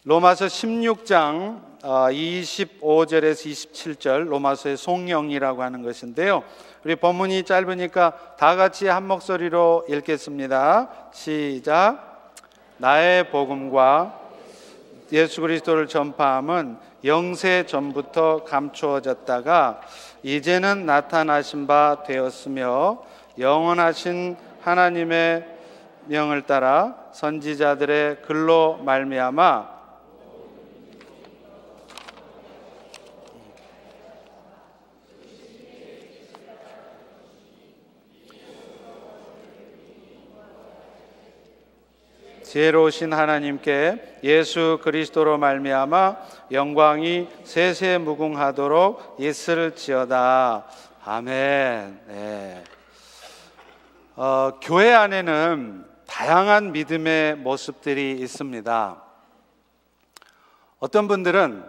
로마서 16장 25절에서 27절, 로마서의 송영이라고 하는 것인데요. 우리 본문이 짧으니까 다 같이 한 목소리로 읽겠습니다. 시작. 나의 복음과 예수 그리스도를 전파함은 영세 전부터 감추어졌다가 이제는 나타나신 바 되었으며, 영원하신 하나님의 명을 따라 선지자들의 글로 말미암아 지혜로우신 하나님께 예수 그리스도로 말미암아 영광이 세세 무궁하도록 있을지어다. 아멘. 네. 교회 안에는 다양한 믿음의 모습들이 있습니다. 어떤 분들은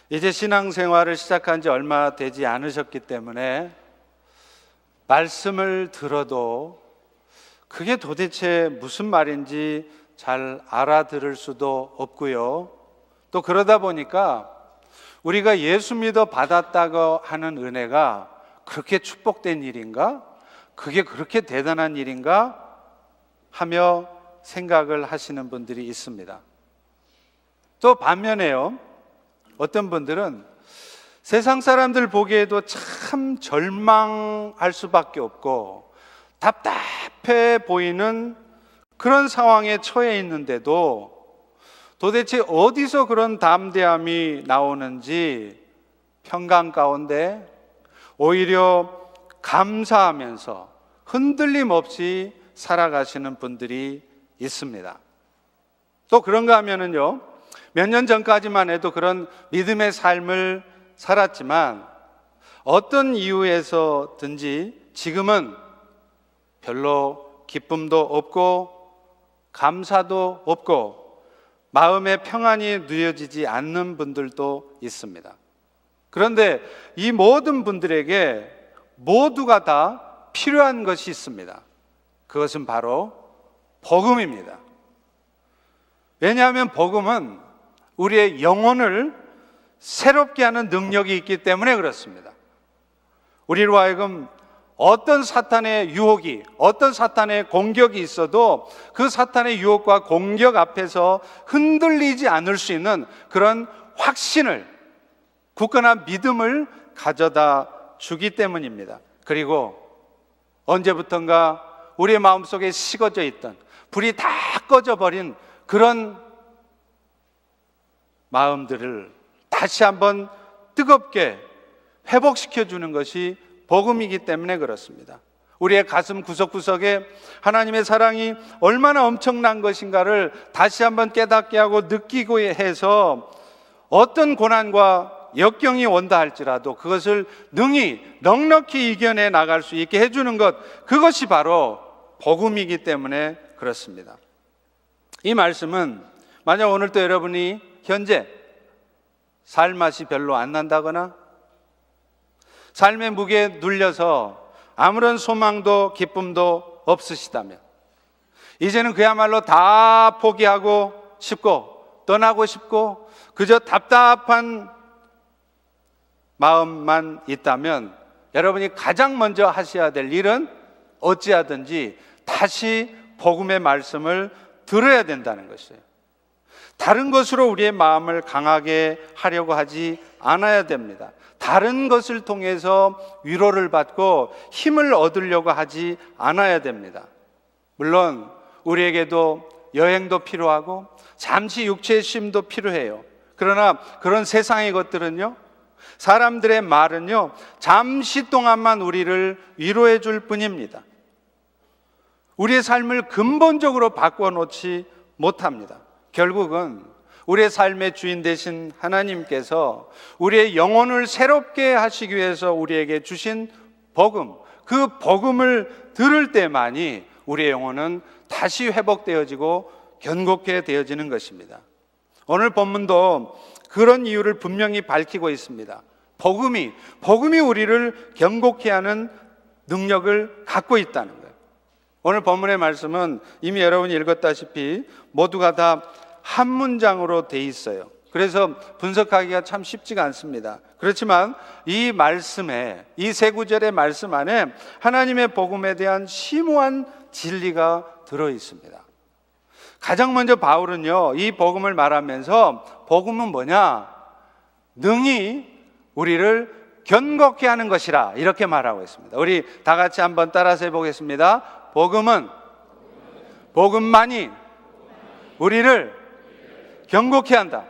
이제 신앙생활을 시작한 지 얼마 되지 않으셨기 때문에 말씀을 들어도 그게 도대체 무슨 말인지 잘 알아들을 수도 없고요. 또 그러다 보니까 우리가 예수 믿어 받았다고 하는 은혜가 그렇게 축복된 일인가? 그게 그렇게 대단한 일인가? 하며 생각을 하시는 분들이 있습니다. 또 반면에요, 어떤 분들은 세상 사람들 보기에도 참 절망할 수밖에 없고 답답해 보이는 그런 상황에 처해 있는데도 도대체 어디서 그런 담대함이 나오는지 평강 가운데 오히려 감사하면서 흔들림 없이 살아가시는 분들이 있습니다. 또 그런가 하면은요, 몇 년 전까지만 해도 그런 믿음의 삶을 살았지만 어떤 이유에서든지 지금은 별로 기쁨도 없고 감사도 없고 마음의 평안이 누려지지 않는 분들도 있습니다. 그런데 이 모든 분들에게 모두가 다 필요한 것이 있습니다. 그것은 바로 복음입니다. 왜냐하면 복음은 우리의 영혼을 새롭게 하는 능력이 있기 때문에 그렇습니다. 우리로 하여금 어떤 사탄의 유혹이, 어떤 사탄의 공격이 있어도 그 사탄의 유혹과 공격 앞에서 흔들리지 않을 수 있는 그런 확신을, 굳건한 믿음을 가져다 주기 때문입니다. 그리고 언제부턴가 우리의 마음속에 식어져 있던, 불이 다 꺼져버린 그런 마음들을 다시 한번 뜨겁게 회복시켜주는 것이 복음이기 때문에 그렇습니다. 우리의 가슴 구석구석에 하나님의 사랑이 얼마나 엄청난 것인가를 다시 한번 깨닫게 하고 느끼고 해서 어떤 고난과 역경이 온다 할지라도 그것을 능히 넉넉히 이겨내 나갈 수 있게 해주는 것, 그것이 바로 복음이기 때문에 그렇습니다. 이 말씀은 만약 오늘도 여러분이 현재 살맛이 별로 안 난다거나 삶의 무게에 눌려서 아무런 소망도 기쁨도 없으시다면, 이제는 그야말로 다 포기하고 싶고 떠나고 싶고 그저 답답한 마음만 있다면, 여러분이 가장 먼저 하셔야 될 일은 어찌하든지 다시 복음의 말씀을 들어야 된다는 것이에요. 다른 것으로 우리의 마음을 강하게 하려고 하지 않아야 됩니다. 다른 것을 통해서 위로를 받고 힘을 얻으려고 하지 않아야 됩니다. 물론 우리에게도 여행도 필요하고 잠시 육체의 쉼도 필요해요. 그러나 그런 세상의 것들은요, 사람들의 말은요, 잠시 동안만 우리를 위로해 줄 뿐입니다. 우리의 삶을 근본적으로 바꿔놓지 못합니다. 결국은 우리의 삶의 주인 되신 하나님께서 우리의 영혼을 새롭게 하시기 위해서 우리에게 주신 복음, 그 복음을 들을 때만이 우리의 영혼은 다시 회복되어지고 견고케 되어지는 것입니다. 오늘 본문도 그런 이유를 분명히 밝히고 있습니다. 복음이 우리를 견고케 하는 능력을 갖고 있다는 거예요. 오늘 본문의 말씀은 이미 여러분이 읽었다시피 모두가 다 한 문장으로 돼 있어요. 그래서 분석하기가 참 쉽지가 않습니다. 그렇지만 이 말씀에, 이 세 구절의 말씀 안에 하나님의 복음에 대한 심오한 진리가 들어 있습니다. 가장 먼저 바울은요, 이 복음을 말하면서 복음은 뭐냐? 능히 우리를 견고케 하는 것이라, 이렇게 말하고 있습니다. 우리 다 같이 한번 따라서 해보겠습니다. 복음만이 우리를 견고케 한다.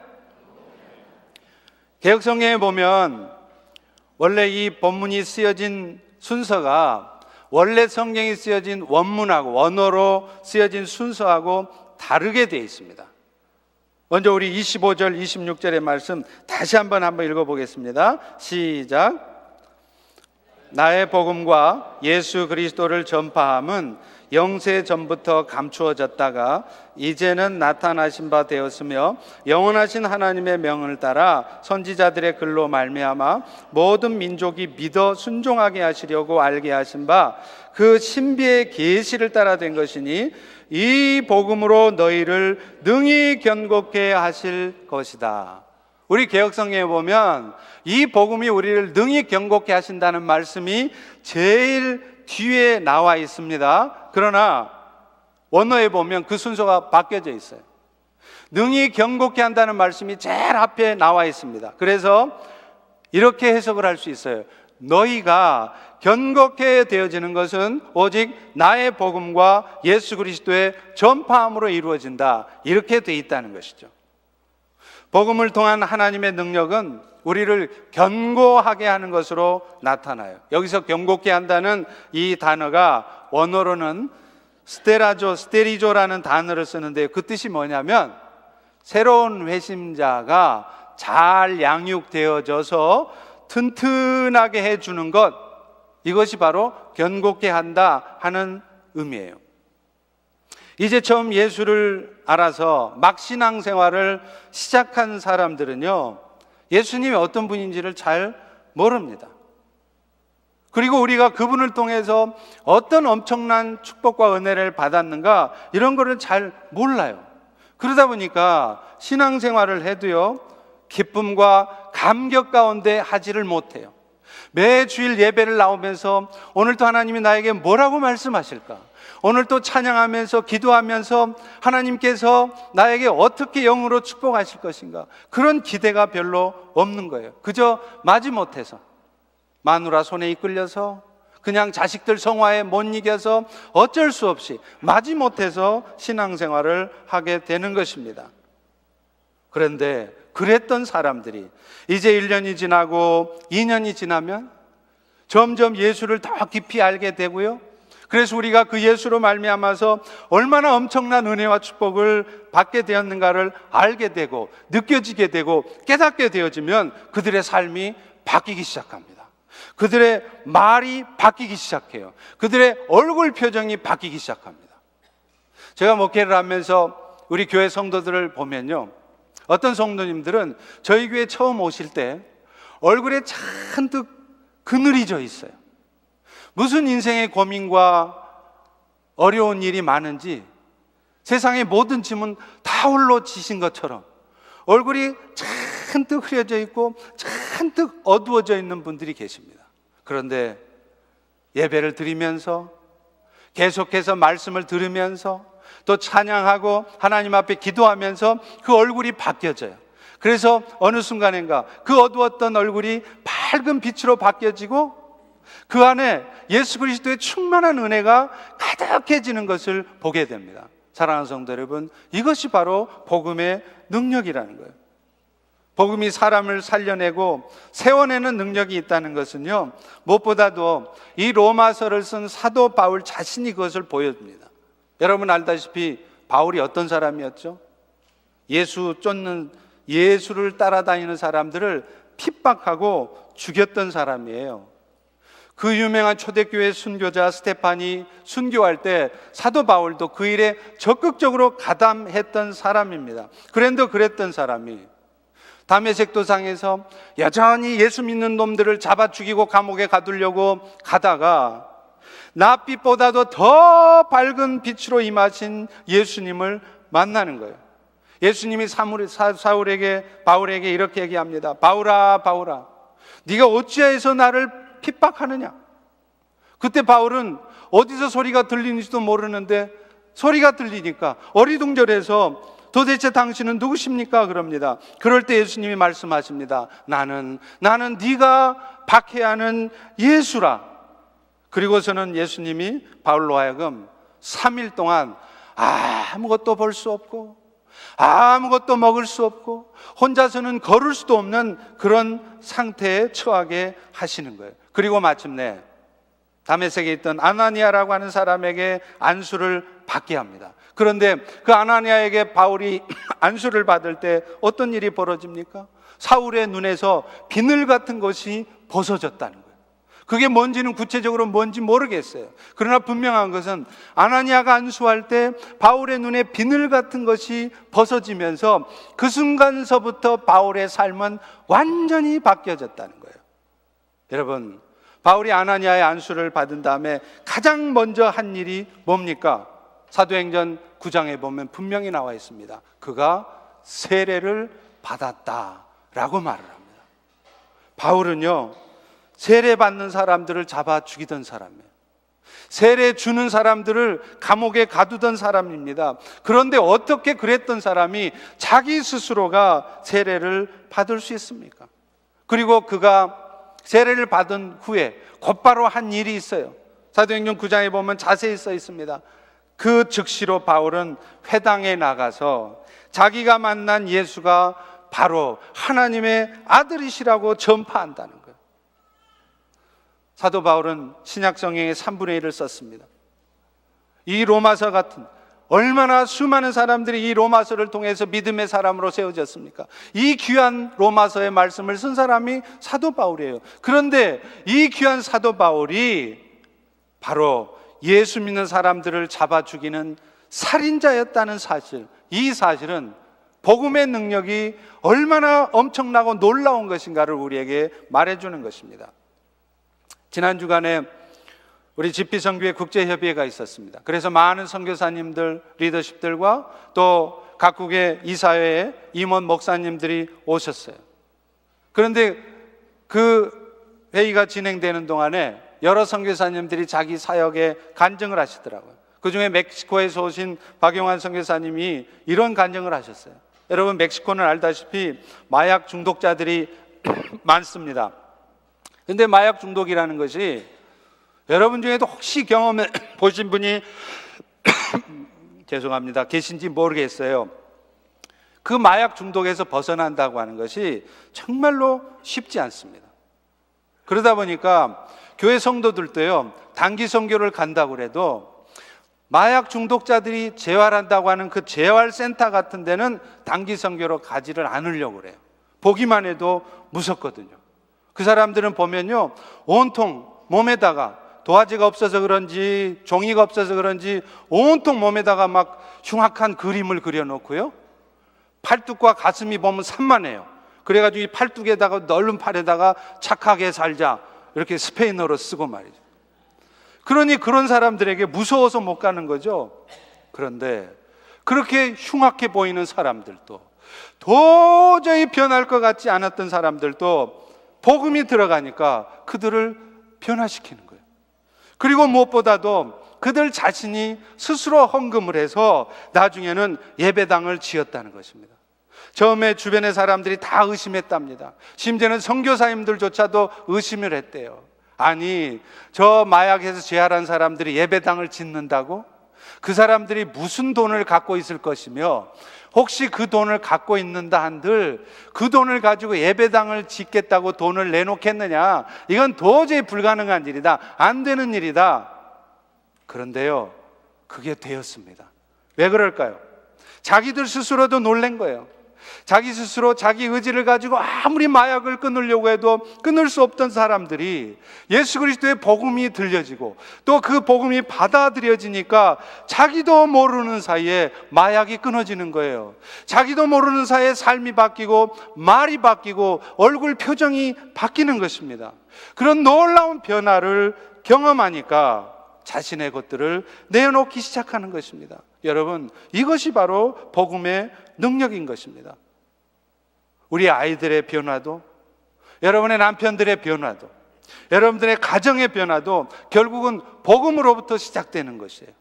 개역성경에 보면 원래 이 본문이 쓰여진 순서가 원래 성경이 쓰여진 원문하고 원어로 쓰여진 순서하고 다르게 되어 있습니다. 먼저 우리 25절, 26절의 말씀 다시 한번 읽어보겠습니다. 시작. 나의 복음과 예수 그리스도를 전파함은 영세 전부터 감추어졌다가 이제는 나타나신 바 되었으며 영원하신 하나님의 명을 따라 선지자들의 글로 말미암아 모든 민족이 믿어 순종하게 하시려고 알게 하신 바 그 신비의 계시를 따라 된 것이니 이 복음으로 너희를 능히 견고케 하실 것이다. 우리 개역성경에 보면 이 복음이 우리를 능히 견고케 하신다는 말씀이 제일 뒤에 나와 있습니다. 그러나 원어에 보면 그 순서가 바뀌어져 있어요. 능히 견고케 한다는 말씀이 제일 앞에 나와 있습니다. 그래서 이렇게 해석을 할 수 있어요. 너희가 견고케 되어지는 것은 오직 나의 복음과 예수 그리스도의 전파함으로 이루어진다, 이렇게 돼 있다는 것이죠. 복음을 통한 하나님의 능력은 우리를 견고하게 하는 것으로 나타나요. 여기서 견고케 한다는 이 단어가 원어로는 스테리조라는 단어를 쓰는데 그 뜻이 뭐냐면 새로운 회심자가 잘 양육되어져서 튼튼하게 해주는 것, 이것이 바로 견고케 한다 하는 의미예요. 이제 처음 예수를 알아서 막 신앙생활을 시작한 사람들은요, 예수님이 어떤 분인지를 잘 모릅니다. 그리고 우리가 그분을 통해서 어떤 엄청난 축복과 은혜를 받았는가, 이런 거를 잘 몰라요. 그러다 보니까 신앙생활을 해도요, 기쁨과 감격 가운데 하지를 못해요. 매 주일 예배를 나오면서 오늘도 하나님이 나에게 뭐라고 말씀하실까? 오늘 또 찬양하면서 기도하면서 하나님께서 나에게 어떻게 영으로 축복하실 것인가? 그런 기대가 별로 없는 거예요. 그저 마지못해서, 마누라 손에 이끌려서, 그냥 자식들 성화에 못 이겨서 어쩔 수 없이 마지못해서 신앙생활을 하게 되는 것입니다. 그런데 그랬던 사람들이 이제 1년이 지나고 2년이 지나면 점점 예수를 더 깊이 알게 되고요, 그래서 우리가 그 예수로 말미암아서 얼마나 엄청난 은혜와 축복을 받게 되었는가를 알게 되고 느껴지게 되고 깨닫게 되어지면 그들의 삶이 바뀌기 시작합니다. 그들의 말이 바뀌기 시작해요. 그들의 얼굴 표정이 바뀌기 시작합니다. 제가 목회를 하면서 우리 교회 성도들을 보면요, 어떤 성도님들은 저희 교회 처음 오실 때 얼굴에 잔뜩 그늘이 져 있어요. 무슨 인생의 고민과 어려운 일이 많은지 세상의 모든 짐은 다 홀로 지신 것처럼 얼굴이 잔뜩 흐려져 있고 잔뜩 어두워져 있는 분들이 계십니다. 그런데 예배를 드리면서 계속해서 말씀을 들으면서 또 찬양하고 하나님 앞에 기도하면서 그 얼굴이 바뀌어져요. 그래서 어느 순간인가 그 어두웠던 얼굴이 밝은 빛으로 바뀌어지고 그 안에 예수 그리스도의 충만한 은혜가 가득해지는 것을 보게 됩니다. 사랑하는 성도 여러분, 이것이 바로 복음의 능력이라는 거예요. 복음이 사람을 살려내고 세워내는 능력이 있다는 것은요, 무엇보다도 이 로마서를 쓴 사도 바울 자신이 그것을 보여줍니다. 여러분 알다시피 바울이 어떤 사람이었죠? 예수 쫓는, 예수를 따라다니는 사람들을 핍박하고 죽였던 사람이에요. 그 유명한 초대교회 순교자 스데반이 순교할 때 사도 바울도 그 일에 적극적으로 가담했던 사람입니다. 그런데 그랬던 사람이 다메섹 도상에서 여전히 예수 믿는 놈들을 잡아 죽이고 감옥에 가두려고 가다가 낯빛보다도 더 밝은 빛으로 임하신 예수님을 만나는 거예요. 예수님이 바울에게 이렇게 얘기합니다. 바울아, 바울아, 네가 어찌하여서 나를 핍박하느냐? 그때 바울은 어디서 소리가 들리는지도 모르는데 소리가 들리니까 어리둥절해서 도대체 당신은 누구십니까? 그럽니다. 그럴 때 예수님이 말씀하십니다. 나는 네가 박해하는 예수라. 그리고서는 예수님이 바울로 하여금 3일 동안 아무것도 볼 수 없고 아무것도 먹을 수 없고 혼자서는 걸을 수도 없는 그런 상태에 처하게 하시는 거예요. 그리고 마침내 다메섹에 있던 아나니아라고 하는 사람에게 안수를 받게 합니다. 그런데 그 아나니아에게 바울이 안수를 받을 때 어떤 일이 벌어집니까? 사울의 눈에서 비늘 같은 것이 벗어졌다는 거예요. 그게 뭔지는 구체적으로 뭔지 모르겠어요. 그러나 분명한 것은 아나니아가 안수할 때 바울의 눈에 비늘 같은 것이 벗어지면서 그 순간서부터 바울의 삶은 완전히 바뀌어졌다는 거예요. 여러분, 바울이 아나니아의 안수를 받은 다음에 가장 먼저 한 일이 뭡니까? 사도행전 9장에 보면 분명히 나와 있습니다. 그가 세례를 받았다라고 말을 합니다. 바울은요, 세례 받는 사람들을 잡아 죽이던 사람이에요. 세례 주는 사람들을 감옥에 가두던 사람입니다. 그런데 어떻게 그랬던 사람이 자기 스스로가 세례를 받을 수 있습니까? 그리고 그가 세례를 받은 후에 곧바로 한 일이 있어요. 사도행전 9장에 보면 자세히 써 있습니다. 그 즉시로 바울은 회당에 나가서 자기가 만난 예수가 바로 하나님의 아들이시라고 전파한다는 거예요. 사도 바울은 신약 성경의 3분의 1을 썼습니다. 이 로마서 같은 얼마나 수많은 사람들이 이 로마서를 통해서 믿음의 사람으로 세워졌습니까? 이 귀한 로마서의 말씀을 쓴 사람이 사도 바울이에요. 그런데 이 귀한 사도 바울이 바로 예수 믿는 사람들을 잡아 죽이는 살인자였다는 사실, 이 사실은 복음의 능력이 얼마나 엄청나고 놀라운 것인가를 우리에게 말해주는 것입니다. 지난 주간에 우리 집비선교회 국제협의회가 있었습니다. 그래서 많은 선교사님들, 리더십들과 또 각국의 이사회의 임원 목사님들이 오셨어요. 그런데 그 회의가 진행되는 동안에 여러 선교사님들이 자기 사역에 간증을 하시더라고요. 그 중에 멕시코에서 오신 박용환 선교사님이 이런 간증을 하셨어요. 여러분, 멕시코는 알다시피 마약 중독자들이 많습니다. 근데 마약 중독이라는 것이 여러분 중에도 혹시 경험해 보신 분이 죄송합니다. 계신지 모르겠어요. 그 마약 중독에서 벗어난다고 하는 것이 정말로 쉽지 않습니다. 그러다 보니까 교회 성도들도요, 단기 선교를 간다고 해도 마약 중독자들이 재활한다고 하는 그 재활센터 같은 데는 단기 선교로 가지를 않으려고 그래요. 보기만 해도 무섭거든요. 그 사람들은 보면요, 온통 몸에다가 도화지가 없어서 그런지 종이가 없어서 그런지 온통 몸에다가 막 흉악한 그림을 그려놓고요, 팔뚝과 가슴이 보면 산만해요. 그래가지고 이 팔뚝에다가 넓은 팔에다가 착하게 살자 이렇게 스페인어로 쓰고 말이죠. 그러니 그런 사람들에게 무서워서 못 가는 거죠. 그런데 그렇게 흉악해 보이는 사람들도, 도저히 변할 것 같지 않았던 사람들도 복음이 들어가니까 그들을 변화시키는 거예요. 그리고 무엇보다도 그들 자신이 스스로 헌금을 해서 나중에는 예배당을 지었다는 것입니다. 처음에 주변의 사람들이 다 의심했답니다. 심지어는 선교사님들조차도 의심을 했대요. 아니, 저 마약에서 재활한 사람들이 예배당을 짓는다고? 그 사람들이 무슨 돈을 갖고 있을 것이며, 혹시 그 돈을 갖고 있는다 한들 그 돈을 가지고 예배당을 짓겠다고 돈을 내놓겠느냐? 이건 도저히 불가능한 일이다. 안 되는 일이다. 그런데요, 그게 되었습니다. 왜 그럴까요? 자기들 스스로도 놀란 거예요. 자기 스스로 자기 의지를 가지고 아무리 마약을 끊으려고 해도 끊을 수 없던 사람들이 예수 그리스도의 복음이 들려지고 또 그 복음이 받아들여지니까 자기도 모르는 사이에 마약이 끊어지는 거예요. 자기도 모르는 사이에 삶이 바뀌고 말이 바뀌고 얼굴 표정이 바뀌는 것입니다. 그런 놀라운 변화를 경험하니까 자신의 것들을 내놓기 시작하는 것입니다. 여러분, 이것이 바로 복음의 능력인 것입니다. 우리 아이들의 변화도, 여러분의 남편들의 변화도, 여러분들의 가정의 변화도 결국은 복음으로부터 시작되는 것이에요.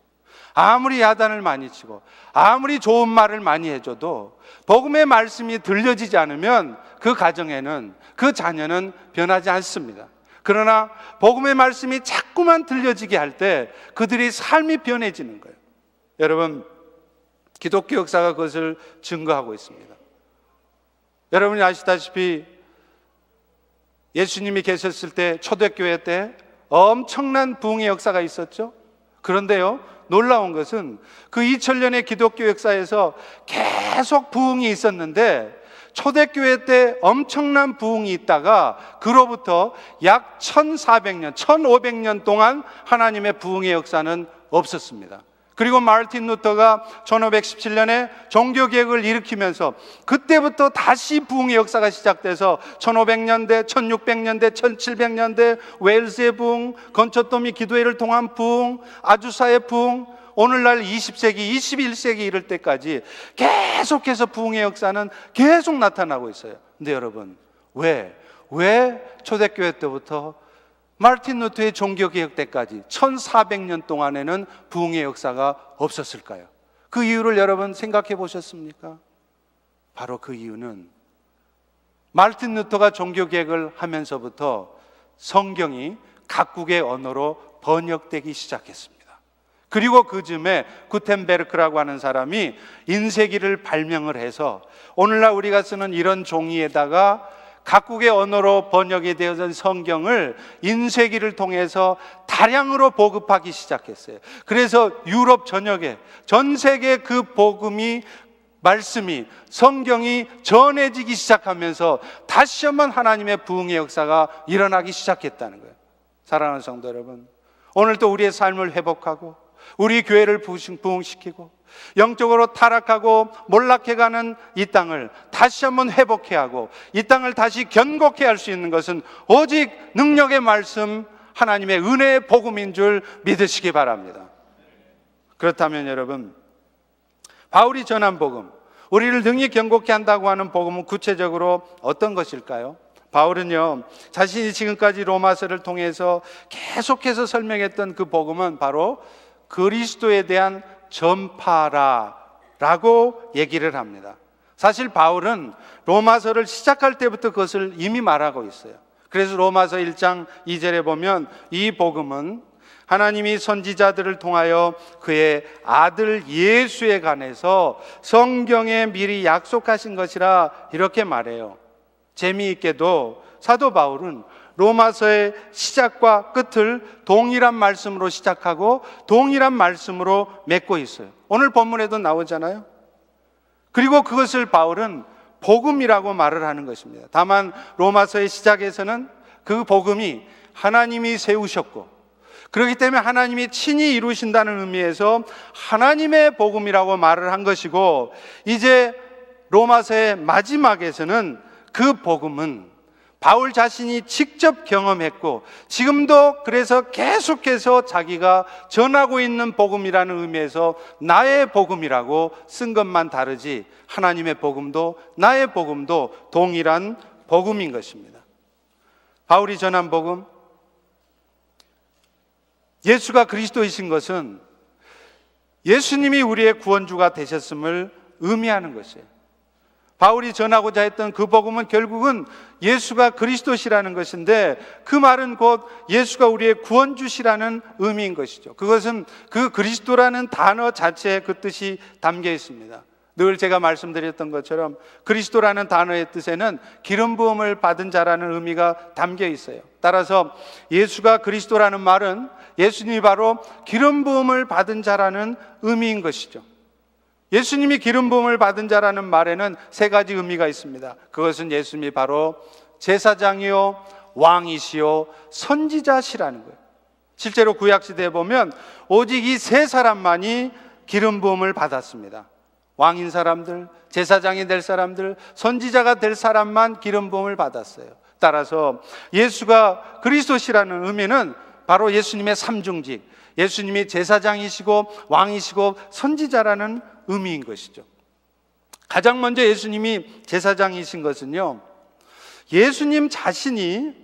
아무리 야단을 많이 치고 아무리 좋은 말을 많이 해줘도 복음의 말씀이 들려지지 않으면 그 가정에는, 그 자녀는 변하지 않습니다. 그러나 복음의 말씀이 자꾸만 들려지게 할 때 그들의 삶이 변해지는 거예요. 여러분, 기독교 역사가 그것을 증거하고 있습니다. 여러분이 아시다시피 예수님이 계셨을 때, 초대교회 때 엄청난 부흥의 역사가 있었죠. 그런데요, 놀라운 것은 그 2000년의 기독교 역사에서 계속 부흥이 있었는데 초대교회 때 엄청난 부흥이 있다가 그로부터 약 1400년, 1500년 동안 하나님의 부흥의 역사는 없었습니다. 그리고 마르틴 루터가 1517년에 종교개혁을 일으키면서 그때부터 다시 부흥의 역사가 시작돼서 1500년대, 1600년대, 1700년대 웨일스의 부흥, 건초더미 기도회를 통한 부흥, 아주사의 부흥, 오늘날 20세기, 21세기 이럴 때까지 계속해서 부흥의 역사는 계속 나타나고 있어요. 근데 여러분, 왜 초대교회 때부터 마르틴 루터의 종교개혁 때까지 1400년 동안에는 부흥의 역사가 없었을까요? 그 이유를 여러분 생각해 보셨습니까? 바로 그 이유는 마르틴 루터가 종교개혁을 하면서부터 성경이 각국의 언어로 번역되기 시작했습니다. 그리고 그 즈음에 구텐베르크라고 하는 사람이 인쇄기를 발명을 해서 오늘날 우리가 쓰는 이런 종이에다가 각국의 언어로 번역이 되어진 성경을 인쇄기를 통해서 다량으로 보급하기 시작했어요. 그래서 유럽 전역에, 전 세계 그 복음이, 말씀이, 성경이 전해지기 시작하면서 다시 한번 하나님의 부흥의 역사가 일어나기 시작했다는 거예요. 사랑하는 성도 여러분, 오늘도 우리의 삶을 회복하고 우리 교회를 부흥시키고 영적으로 타락하고 몰락해가는 이 땅을 다시 한번 회복해야 하고 이 땅을 다시 견고케 할 수 있는 것은 오직 능력의 말씀, 하나님의 은혜의 복음인 줄 믿으시기 바랍니다. 그렇다면 여러분, 바울이 전한 복음, 우리를 능히 견고케 한다고 하는 복음은 구체적으로 어떤 것일까요? 바울은요, 자신이 지금까지 로마서를 통해서 계속해서 설명했던 그 복음은 바로 그리스도에 대한 전파라라고 얘기를 합니다. 사실 바울은 로마서를 시작할 때부터 그것을 이미 말하고 있어요. 그래서 로마서 1장 2절에 보면 이 복음은 하나님이 선지자들을 통하여 그의 아들 예수에 관해서 성경에 미리 약속하신 것이라 이렇게 말해요. 재미있게도 사도 바울은 로마서의 시작과 끝을 동일한 말씀으로 시작하고 동일한 말씀으로 맺고 있어요. 오늘 본문에도 나오잖아요. 그리고 그것을 바울은 복음이라고 말을 하는 것입니다. 다만 로마서의 시작에서는 그 복음이 하나님이 세우셨고 그렇기 때문에 하나님이 친히 이루신다는 의미에서 하나님의 복음이라고 말을 한 것이고, 이제 로마서의 마지막에서는 그 복음은 바울 자신이 직접 경험했고 지금도 그래서 계속해서 자기가 전하고 있는 복음이라는 의미에서 나의 복음이라고 쓴 것만 다르지 하나님의 복음도 나의 복음도 동일한 복음인 것입니다. 바울이 전한 복음, 예수가 그리스도이신 것은 예수님이 우리의 구원주가 되셨음을 의미하는 것이에요. 바울이 전하고자 했던 그 복음은 결국은 예수가 그리스도시라는 것인데, 그 말은 곧 예수가 우리의 구원주시라는 의미인 것이죠. 그것은 그 그리스도라는 단어 자체에 그 뜻이 담겨 있습니다. 늘 제가 말씀드렸던 것처럼 그리스도라는 단어의 뜻에는 기름 부음을 받은 자라는 의미가 담겨 있어요. 따라서 예수가 그리스도라는 말은 예수님이 바로 기름 부음을 받은 자라는 의미인 것이죠. 예수님이 기름 부음을 받은 자라는 말에는 세 가지 의미가 있습니다. 그것은 예수님이 바로 제사장이요 왕이시요 선지자시라는 거예요. 실제로 구약시대에 보면 오직 이 세 사람만이 기름 부음을 받았습니다. 왕인 사람들, 제사장이 될 사람들, 선지자가 될 사람만 기름 부음을 받았어요. 따라서 예수가 그리스도시라는 의미는 바로 예수님의 삼중직, 예수님이 제사장이시고 왕이시고 선지자라는 의미인 것이죠. 가장 먼저 예수님이 제사장이신 것은요, 예수님 자신이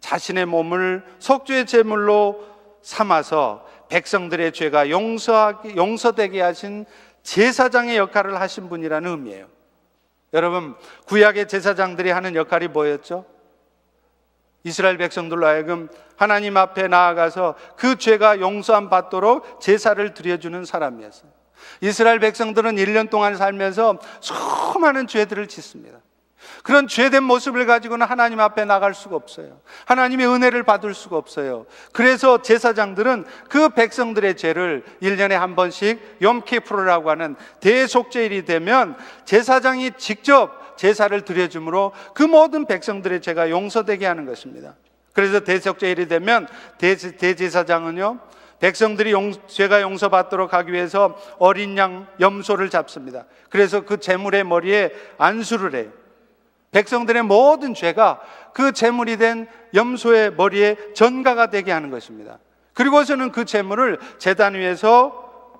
자신의 몸을 속죄의 제물로 삼아서 백성들의 죄가 용서되게 하신 제사장의 역할을 하신 분이라는 의미예요. 여러분, 구약의 제사장들이 하는 역할이 뭐였죠? 이스라엘 백성들로 하여금 하나님 앞에 나아가서 그 죄가 용서함 받도록 제사를 드려주는 사람이었어요. 이스라엘 백성들은 1년 동안 살면서 수많은 죄들을 짓습니다. 그런 죄된 모습을 가지고는 하나님 앞에 나갈 수가 없어요. 하나님의 은혜를 받을 수가 없어요. 그래서 제사장들은 그 백성들의 죄를 1년에 한 번씩 욤키푸르라고 하는 대속죄일이 되면 제사장이 직접 제사를 드려줌으로 그 모든 백성들의 죄가 용서되게 하는 것입니다. 그래서 대속죄일이 되면 대제사장은요, 백성들이 죄가 용서받도록 하기 위해서 어린 양 염소를 잡습니다. 그래서 그 제물의 머리에 안수를 해요. 백성들의 모든 죄가 그 제물이 된 염소의 머리에 전가가 되게 하는 것입니다. 그리고서는 그 제물을 제단 위에서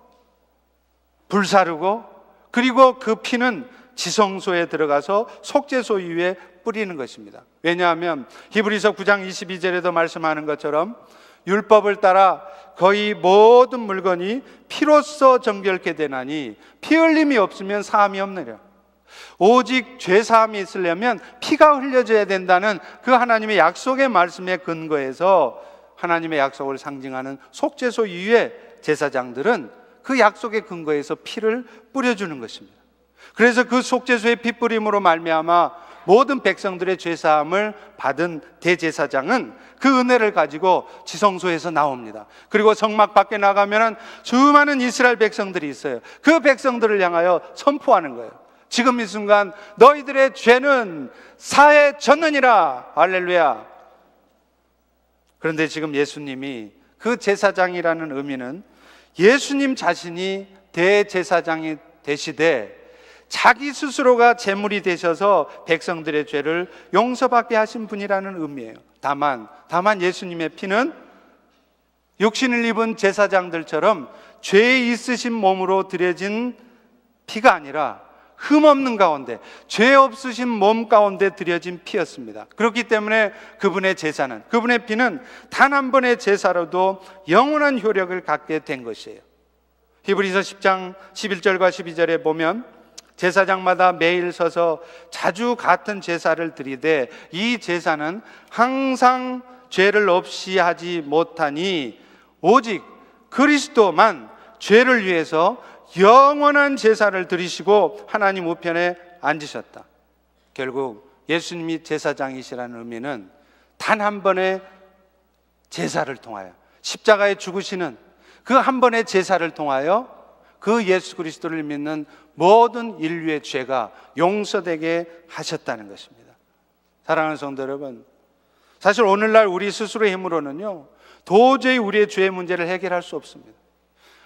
불사르고, 그리고 그 피는 지성소에 들어가서 속죄소 위에 뿌리는 것입니다. 왜냐하면 히브리서 9장 22절에도 말씀하는 것처럼 율법을 따라 거의 모든 물건이 피로써 정결케 되나니 피 흘림이 없으면 사함이 없느니라. 오직 죄사함이 있으려면 피가 흘려져야 된다는 그 하나님의 약속의 말씀에 근거해서 하나님의 약속을 상징하는 속죄소 위에 제사장들은 그 약속의 근거에서 피를 뿌려주는 것입니다. 그래서 그 속죄소의 피 뿌림으로 말미암아 모든 백성들의 죄사함을 받은 대제사장은 그 은혜를 가지고 지성소에서 나옵니다. 그리고 성막 밖에 나가면 수많은 이스라엘 백성들이 있어요. 그 백성들을 향하여 선포하는 거예요. 지금 이 순간 너희들의 죄는 사해졌느니라. 할렐루야. 그런데 지금 예수님이 그 제사장이라는 의미는 예수님 자신이 대제사장이 되시되 자기 스스로가 제물이 되셔서 백성들의 죄를 용서받게 하신 분이라는 의미예요. 다만 예수님의 피는 육신을 입은 제사장들처럼 죄 있으신 몸으로 드려진 피가 아니라 흠없는 가운데, 죄 없으신 몸 가운데 드려진 피였습니다. 그렇기 때문에 그분의 제사는, 그분의 피는 단 한 번의 제사로도 영원한 효력을 갖게 된 것이에요. 히브리서 10장 11절과 12절에 보면 제사장마다 매일 서서 자주 같은 제사를 드리되 이 제사는 항상 죄를 없이 하지 못하니 오직 그리스도만 죄를 위해서 영원한 제사를 드리시고 하나님 우편에 앉으셨다. 결국 예수님이 제사장이시라는 의미는 단 한 번의 제사를 통하여, 십자가에 죽으시는 그 한 번의 제사를 통하여 그 예수 그리스도를 믿는 모든 인류의 죄가 용서되게 하셨다는 것입니다. 사랑하는 성도 여러분, 사실 오늘날 우리 스스로의 힘으로는요 도저히 우리의 죄의 문제를 해결할 수 없습니다.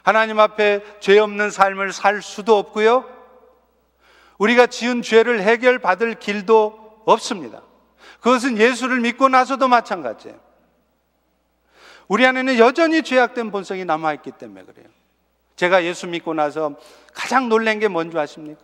하나님 앞에 죄 없는 삶을 살 수도 없고요, 우리가 지은 죄를 해결받을 길도 없습니다. 그것은 예수를 믿고 나서도 마찬가지예요. 우리 안에는 여전히 죄악된 본성이 남아있기 때문에 그래요. 제가 예수 믿고 나서 가장 놀란 게 뭔지 아십니까?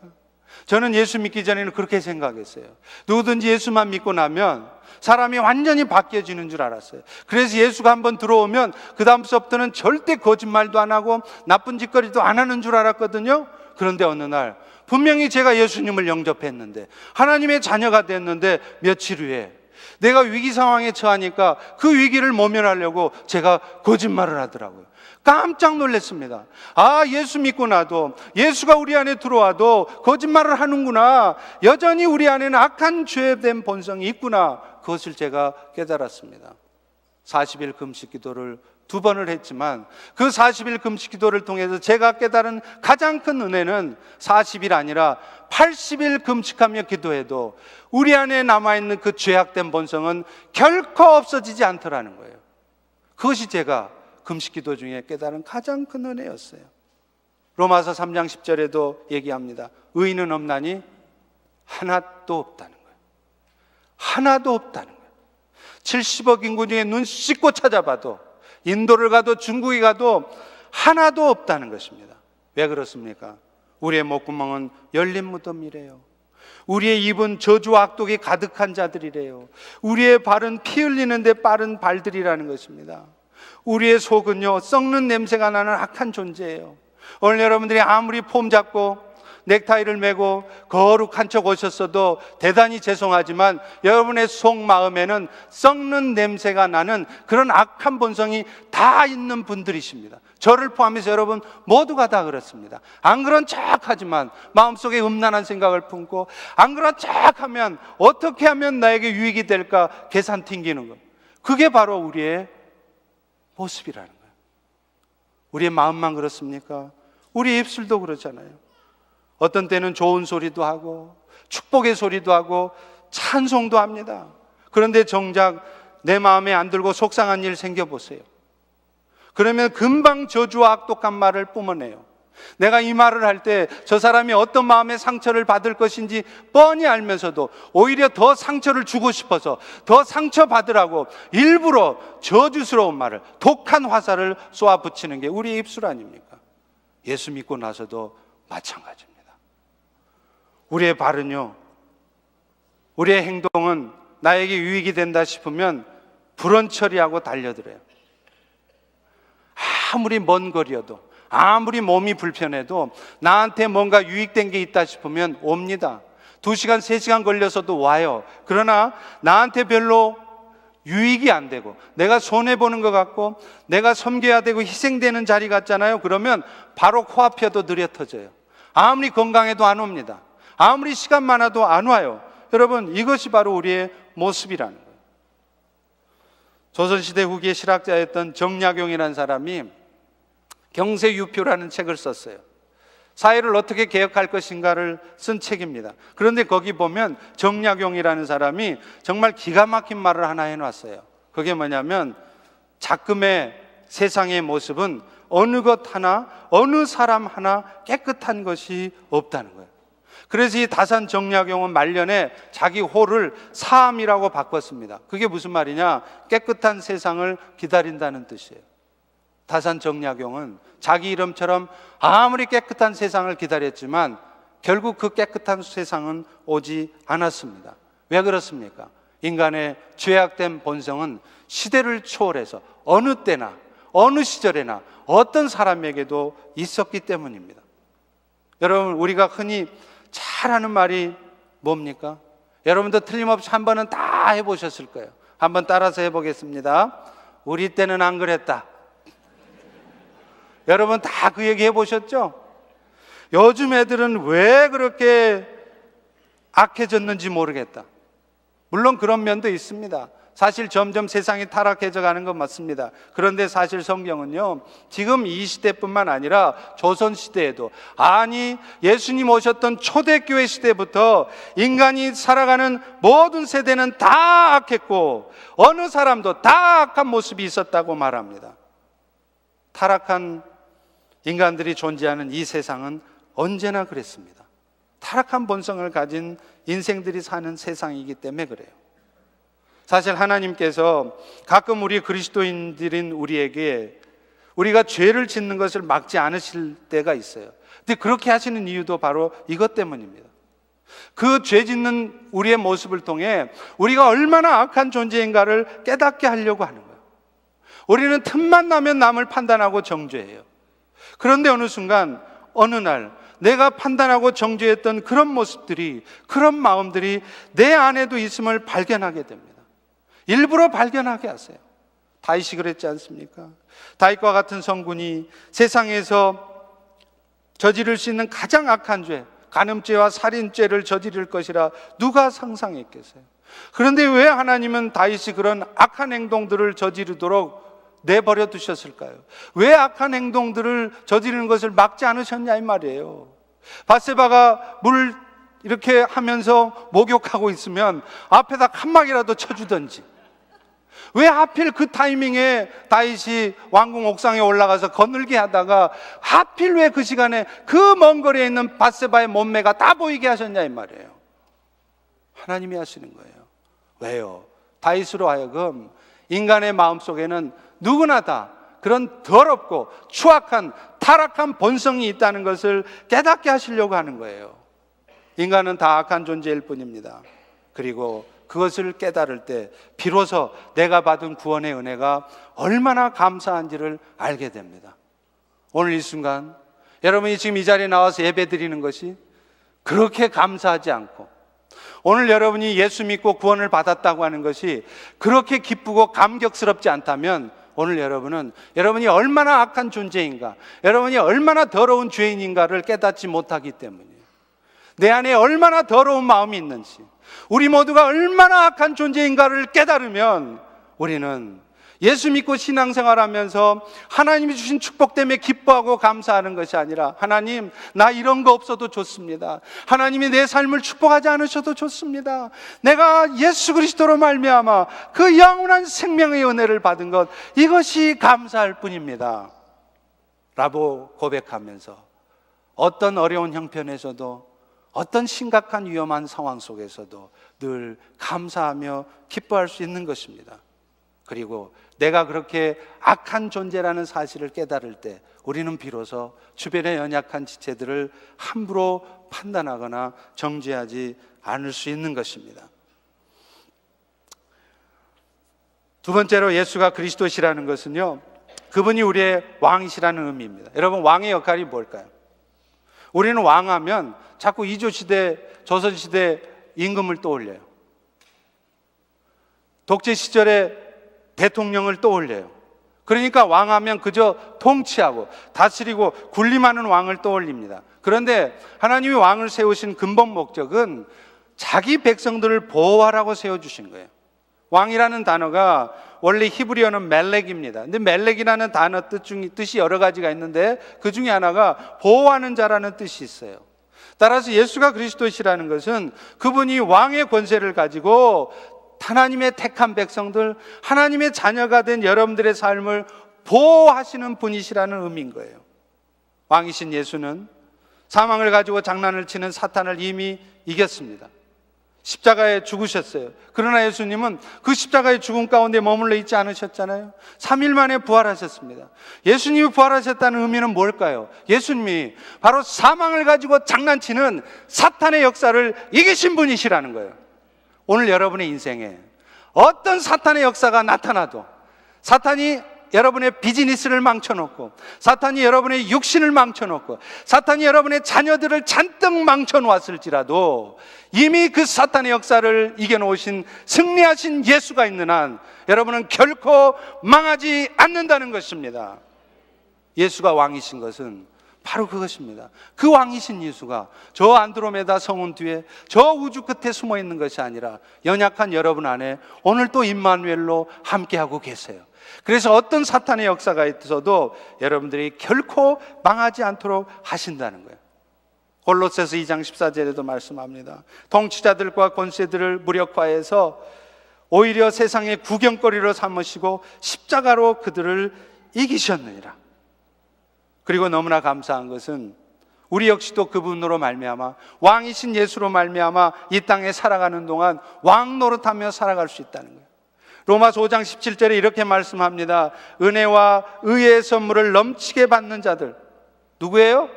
저는 예수 믿기 전에는 그렇게 생각했어요. 누구든지 예수만 믿고 나면 사람이 완전히 바뀌어지는 줄 알았어요. 그래서 예수가 한번 들어오면 그 다음부터는 절대 거짓말도 안 하고 나쁜 짓거리도 안 하는 줄 알았거든요. 그런데 어느 날 분명히 제가 예수님을 영접했는데, 하나님의 자녀가 됐는데 며칠 후에 내가 위기 상황에 처하니까 그 위기를 모면하려고 제가 거짓말을 하더라고요. 깜짝 놀랐습니다. 아, 예수 믿고 나도, 예수가 우리 안에 들어와도 거짓말을 하는구나. 여전히 우리 안에는 악한 죄된 본성이 있구나. 그것을 제가 깨달았습니다. 40일 금식 기도를 2번을 했지만 그 40일 금식 기도를 통해서 제가 깨달은 가장 큰 은혜는 40일 아니라 80일 금식하며 기도해도 우리 안에 남아있는 그 죄악된 본성은 결코 없어지지 않더라는 거예요. 그것이 제가 금식 기도 중에 깨달은 가장 큰 은혜였어요. 로마서 3장 10절에도 얘기합니다. 의인은 없나니 하나도 없다는 거예요. 하나도 없다는 거예요. 70억 인구 중에 눈 씻고 찾아봐도 인도를 가도 중국에 가도 하나도 없다는 것입니다. 왜 그렇습니까? 우리의 목구멍은 열린 무덤이래요. 우리의 입은 저주와 악독이 가득한 자들이래요. 우리의 발은 피 흘리는 데 빠른 발들이라는 것입니다. 우리의 속은요, 썩는 냄새가 나는 악한 존재예요. 오늘 여러분들이 아무리 폼 잡고 넥타이를 메고 거룩한 척 오셨어도 대단히 죄송하지만 여러분의 속마음에는 썩는 냄새가 나는 그런 악한 본성이 다 있는 분들이십니다. 저를 포함해서 여러분 모두가 다 그렇습니다. 안 그런 척하지만 마음속에 음란한 생각을 품고, 안 그런 척하면 어떻게 하면 나에게 유익이 될까 계산 튕기는 것, 그게 바로 우리의 모습이라는 거예요. 우리의 마음만 그렇습니까? 우리 입술도 그렇잖아요. 어떤 때는 좋은 소리도 하고 축복의 소리도 하고 찬송도 합니다. 그런데 정작 내 마음에 안 들고 속상한 일 생겨보세요. 그러면 금방 저주와 악독한 말을 뿜어내요. 내가 이 말을 할 때 저 사람이 어떤 마음의 상처를 받을 것인지 뻔히 알면서도 오히려 더 상처를 주고 싶어서 더 상처받으라고 일부러 저주스러운 말을, 독한 화살을 쏘아붙이는 게 우리 입술 아닙니까? 예수 믿고 나서도 마찬가지입니다. 우리의 발은요, 우리의 행동은 나에게 유익이 된다 싶으면 불언 처리하고 달려들어요. 아무리 먼 거리여도, 아무리 몸이 불편해도 나한테 뭔가 유익된 게 있다 싶으면 옵니다. 2시간, 3시간 걸려서도 와요. 그러나 나한테 별로 유익이 안 되고 내가 손해보는 것 같고 내가 섬겨야 되고 희생되는 자리 같잖아요. 그러면 바로 코앞에도 느려 터져요. 아무리 건강해도 안 옵니다. 아무리 시간 많아도 안 와요. 여러분, 이것이 바로 우리의 모습이라는 거예요. 조선시대 후기의 실학자였던 정약용이라는 사람이 경세유표라는 책을 썼어요. 사회를 어떻게 개혁할 것인가를 쓴 책입니다. 그런데 거기 보면 정약용이라는 사람이 정말 기가 막힌 말을 하나 해놨어요. 그게 뭐냐면, 작금의 세상의 모습은 어느 것 하나, 어느 사람 하나 깨끗한 것이 없다는 거예요. 그래서 이 다산 정약용은 말년에 자기 호를 사암이라고 바꿨습니다. 그게 무슨 말이냐? 깨끗한 세상을 기다린다는 뜻이에요. 다산 정약용은 자기 이름처럼 아무리 깨끗한 세상을 기다렸지만 결국 그 깨끗한 세상은 오지 않았습니다. 왜 그렇습니까? 인간의 죄악된 본성은 시대를 초월해서 어느 때나 어느 시절에나 어떤 사람에게도 있었기 때문입니다. 여러분, 우리가 흔히 잘 하는 말이 뭡니까? 여러분도 틀림없이 한 번은 다 해보셨을 거예요. 한번 따라서 해보겠습니다. 우리 때는 안 그랬다. 여러분 다 그 얘기 해보셨죠? 요즘 애들은 왜 그렇게 악해졌는지 모르겠다. 물론 그런 면도 있습니다. 사실 점점 세상이 타락해져 가는 건 맞습니다. 그런데 사실 성경은요, 지금 이 시대뿐만 아니라 조선시대에도, 아니 예수님 오셨던 초대교회 시대부터 인간이 살아가는 모든 세대는 다 악했고 어느 사람도 다 악한 모습이 있었다고 말합니다. 타락한 인간들이 존재하는 이 세상은 언제나 그랬습니다. 타락한 본성을 가진 인생들이 사는 세상이기 때문에 그래요. 사실 하나님께서 가끔 우리 그리스도인들인 우리에게 우리가 죄를 짓는 것을 막지 않으실 때가 있어요. 근데 그렇게 하시는 이유도 바로 이것 때문입니다. 그 죄 짓는 우리의 모습을 통해 우리가 얼마나 악한 존재인가를 깨닫게 하려고 하는 거예요. 우리는 틈만 나면 남을 판단하고 정죄해요. 그런데 어느 순간, 어느 날 내가 판단하고 정죄했던 그런 모습들이, 그런 마음들이 내 안에도 있음을 발견하게 됩니다. 일부러 발견하게 하세요. 다윗이 그랬지 않습니까? 다윗과 같은 성군이 세상에서 저지를 수 있는 가장 악한 죄, 간음죄와 살인죄를 저지를 것이라 누가 상상했겠어요? 그런데 왜 하나님은 다윗이 그런 악한 행동들을 저지르도록 내버려 두셨을까요? 왜 악한 행동들을 저지르는 것을 막지 않으셨냐 이 말이에요. 밧세바가 물 이렇게 하면서 목욕하고 있으면 앞에다 칸막이라도 쳐주던지, 왜 하필 그 타이밍에 다윗이 왕궁 옥상에 올라가서 거늘게 하다가 하필 왜 그 시간에 그 먼 거리에 있는 밧세바의 몸매가 다 보이게 하셨냐 이 말이에요. 하나님이 하시는 거예요. 왜요? 다윗으로 하여금 인간의 마음속에는 누구나 다 그런 더럽고 추악한 타락한 본성이 있다는 것을 깨닫게 하시려고 하는 거예요. 인간은 다 악한 존재일 뿐입니다. 그리고 그것을 깨달을 때 비로소 내가 받은 구원의 은혜가 얼마나 감사한지를 알게 됩니다. 오늘 이 순간 여러분이 지금 이 자리에 나와서 예배 드리는 것이 그렇게 감사하지 않고, 오늘 여러분이 예수 믿고 구원을 받았다고 하는 것이 그렇게 기쁘고 감격스럽지 않다면 오늘 여러분이 얼마나 악한 존재인가, 여러분이 얼마나 더러운 죄인인가를 깨닫지 못하기 때문이에요. 내 안에 얼마나 더러운 마음이 있는지, 우리 모두가 얼마나 악한 존재인가를 깨달으면 우리는 예수 믿고 신앙생활하면서 하나님이 주신 축복 때문에 기뻐하고 감사하는 것이 아니라, 하나님 나 이런 거 없어도 좋습니다, 하나님이 내 삶을 축복하지 않으셔도 좋습니다, 내가 예수 그리스도로 말미암아 그 영원한 생명의 은혜를 받은 것, 이것이 감사할 뿐입니다 라고 고백하면서 어떤 어려운 형편에서도, 어떤 심각한 위험한 상황 속에서도 늘 감사하며 기뻐할 수 있는 것입니다. 그리고 내가 그렇게 악한 존재라는 사실을 깨달을 때 우리는 비로소 주변의 연약한 지체들을 함부로 판단하거나 정죄하지 않을 수 있는 것입니다. 두 번째로 예수가 그리스도시라는 것은요, 그분이 우리의 왕이시라는 의미입니다. 여러분, 왕의 역할이 뭘까요? 우리는 왕하면 자꾸 이조시대, 조선시대 임금을 떠올려요. 독재 시절에 대통령을 떠올려요. 그러니까 왕하면 그저 통치하고 다스리고 군림하는 왕을 떠올립니다. 그런데 하나님이 왕을 세우신 근본 목적은 자기 백성들을 보호하라고 세워주신 거예요. 왕이라는 단어가 원래 히브리어는 멜렉입니다. 근데 멜렉이라는 단어 뜻이 여러 가지가 있는데 그 중에 하나가 보호하는 자라는 뜻이 있어요. 따라서 예수가 그리스도시라는 것은 그분이 왕의 권세를 가지고 하나님의 택한 백성들, 하나님의 자녀가 된 여러분들의 삶을 보호하시는 분이시라는 의미인 거예요. 왕이신 예수는 사망을 가지고 장난을 치는 사탄을 이미 이겼습니다. 십자가에 죽으셨어요. 그러나 예수님은 그 십자가의 죽음 가운데 머물러 있지 않으셨잖아요. 3일 만에 부활하셨습니다. 예수님이 부활하셨다는 의미는 뭘까요? 예수님이 바로 사망을 가지고 장난치는 사탄의 역사를 이기신 분이시라는 거예요. 오늘 여러분의 인생에 어떤 사탄의 역사가 나타나도, 사탄이 여러분의 비즈니스를 망쳐놓고, 사탄이 여러분의 육신을 망쳐놓고, 사탄이 여러분의 자녀들을 잔뜩 망쳐놓았을지라도 이미 그 사탄의 역사를 이겨놓으신 승리하신 예수가 있는 한 여러분은 결코 망하지 않는다는 것입니다. 예수가 왕이신 것은 바로 그것입니다. 그 왕이신 예수가 저 안드로메다 성운 뒤에 저 우주 끝에 숨어 있는 것이 아니라 연약한 여러분 안에 오늘 또 임마누엘로 함께하고 계세요. 그래서 어떤 사탄의 역사가 있어도 여러분들이 결코 망하지 않도록 하신다는 거예요. 골로새서 2장 14절에도 말씀합니다. 통치자들과 권세들을 무력화해서 오히려 세상의 구경거리로 삼으시고 십자가로 그들을 이기셨느니라. 그리고 너무나 감사한 것은 우리 역시도 그분으로 말미암아, 왕이신 예수로 말미암아 이 땅에 살아가는 동안 왕 노릇하며 살아갈 수 있다는 거예요. 로마서 5장 17절에 이렇게 말씀합니다. 은혜와 의의 선물을 넘치게 받는 자들, 누구예요?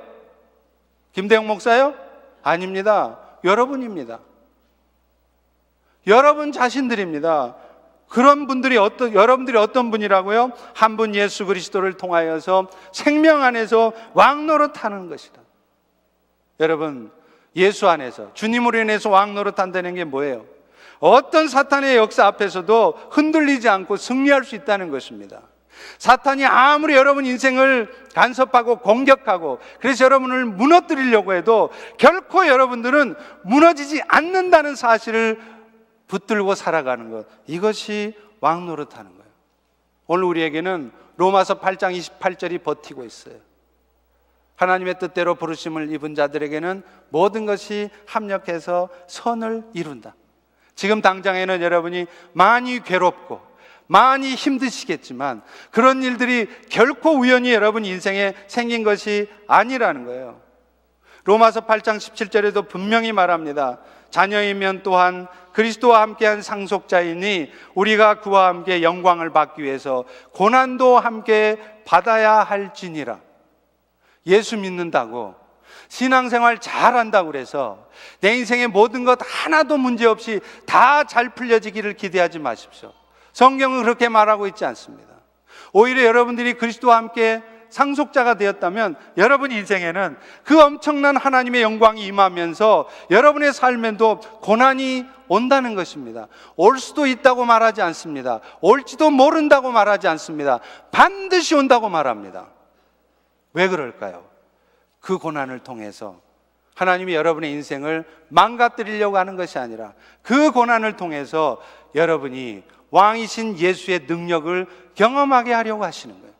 김대영 목사요? 아닙니다. 여러분입니다. 여러분 자신들입니다. 그런 분들이 여러분들이 어떤 분이라고요? 한 분 예수 그리스도를 통하여서 생명 안에서 왕 노릇하는 것이다. 여러분, 예수 안에서, 주님으로 인해서 왕 노릇한다는 게 뭐예요? 어떤 사탄의 역사 앞에서도 흔들리지 않고 승리할 수 있다는 것입니다. 사탄이 아무리 여러분 인생을 간섭하고 공격하고 그래서 여러분을 무너뜨리려고 해도 결코 여러분들은 무너지지 않는다는 사실을 붙들고 살아가는 것, 이것이 왕 노릇하는 거예요. 오늘 우리에게는 로마서 8장 28절이 버티고 있어요. 하나님의 뜻대로 부르심을 입은 자들에게는 모든 것이 합력해서 선을 이룬다. 지금 당장에는 여러분이 많이 괴롭고 많이 힘드시겠지만 그런 일들이 결코 우연히 여러분 인생에 생긴 것이 아니라는 거예요. 로마서 8장 17절에도 분명히 말합니다. 자녀이면 또한 그리스도와 함께한 상속자이니 우리가 그와 함께 영광을 받기 위해서 고난도 함께 받아야 할지니라. 예수 믿는다고, 신앙생활 잘한다고 그래서 내 인생의 모든 것 하나도 문제없이 다 잘 풀려지기를 기대하지 마십시오. 성경은 그렇게 말하고 있지 않습니다. 오히려 여러분들이 그리스도와 함께 상속자가 되었다면 여러분 인생에는 그 엄청난 하나님의 영광이 임하면서 여러분의 삶에도 고난이 온다는 것입니다. 올 수도 있다고 말하지 않습니다. 올지도 모른다고 말하지 않습니다. 반드시 온다고 말합니다. 왜 그럴까요? 그 고난을 통해서 하나님이 여러분의 인생을 망가뜨리려고 하는 것이 아니라 그 고난을 통해서 여러분이 왕이신 예수의 능력을 경험하게 하려고 하시는 거예요.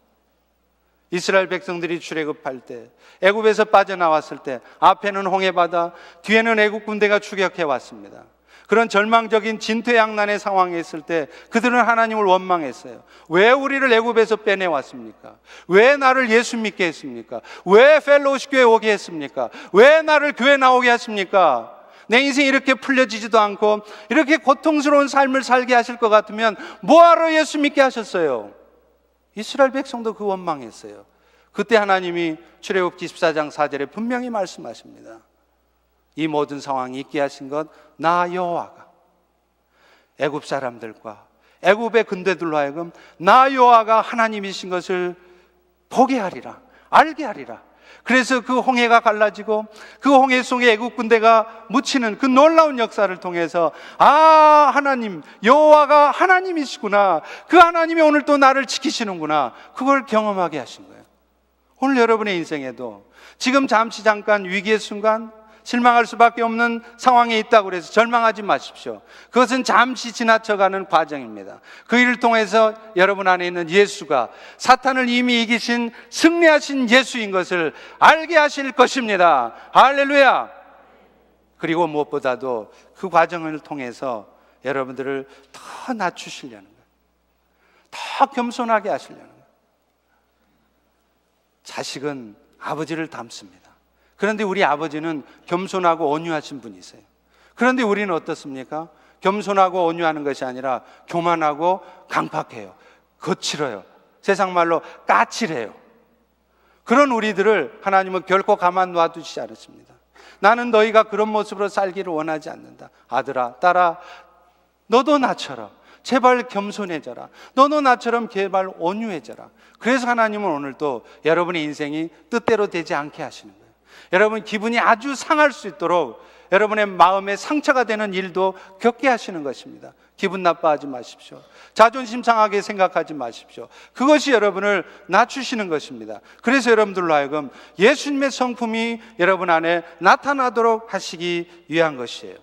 이스라엘 백성들이 출애굽할 때, 애굽에서 빠져나왔을 때 앞에는 홍해바다, 뒤에는 애굽 군대가 추격해 왔습니다. 그런 절망적인 진퇴양난의 상황에 있을 때 그들은 하나님을 원망했어요. 왜 우리를 애굽에서 빼내왔습니까? 왜 나를 예수 믿게 했습니까? 왜 펠로우십 교회 오게 했습니까? 왜 나를 교회 나오게 했습니까? 내 인생이 이렇게 풀려지지도 않고 이렇게 고통스러운 삶을 살게 하실 것 같으면 뭐하러 예수 믿게 하셨어요? 이스라엘 백성도 그 원망했어요. 그때 하나님이 출애굽기 14장 4절에 분명히 말씀하십니다. 이 모든 상황이 있게 하신 것 나 여호와가 애굽 사람들과 애굽의 군대들로 하여금 나 여호와가 하나님이신 것을 보게 하리라, 알게 하리라. 그래서 그 홍해가 갈라지고 그 홍해 속에 애굽 군대가 묻히는 그 놀라운 역사를 통해서 아, 하나님 여호와가 하나님이시구나, 그 하나님이 오늘 또 나를 지키시는구나, 그걸 경험하게 하신 거예요. 오늘 여러분의 인생에도 지금 잠시 잠깐 위기의 순간, 실망할 수밖에 없는 상황에 있다고 해서 절망하지 마십시오. 그것은 잠시 지나쳐가는 과정입니다. 그 일을 통해서 여러분 안에 있는 예수가 사탄을 이미 이기신 승리하신 예수인 것을 알게 하실 것입니다. 할렐루야. 그리고 무엇보다도 그 과정을 통해서 여러분들을 더 낮추시려는 거예요. 더 겸손하게 하시려는 거예요. 자식은 아버지를 닮습니다. 그런데 우리 아버지는 겸손하고 온유하신 분이세요. 그런데 우리는 어떻습니까? 겸손하고 온유하는 것이 아니라 교만하고 강팍해요. 거칠어요. 세상 말로 까칠해요. 그런 우리들을 하나님은 결코 가만 놔두시지 않으십니다. 나는 너희가 그런 모습으로 살기를 원하지 않는다. 아들아, 딸아, 너도 나처럼 제발 겸손해져라. 너도 나처럼 제발 온유해져라. 그래서 하나님은 오늘 또 여러분의 인생이 뜻대로 되지 않게 하시는 거예요. 여러분 기분이 아주 상할 수 있도록 여러분의 마음에 상처가 되는 일도 겪게 하시는 것입니다. 기분 나빠하지 마십시오. 자존심 상하게 생각하지 마십시오. 그것이 여러분을 낮추시는 것입니다. 그래서 여러분들로 하여금 예수님의 성품이 여러분 안에 나타나도록 하시기 위한 것이에요.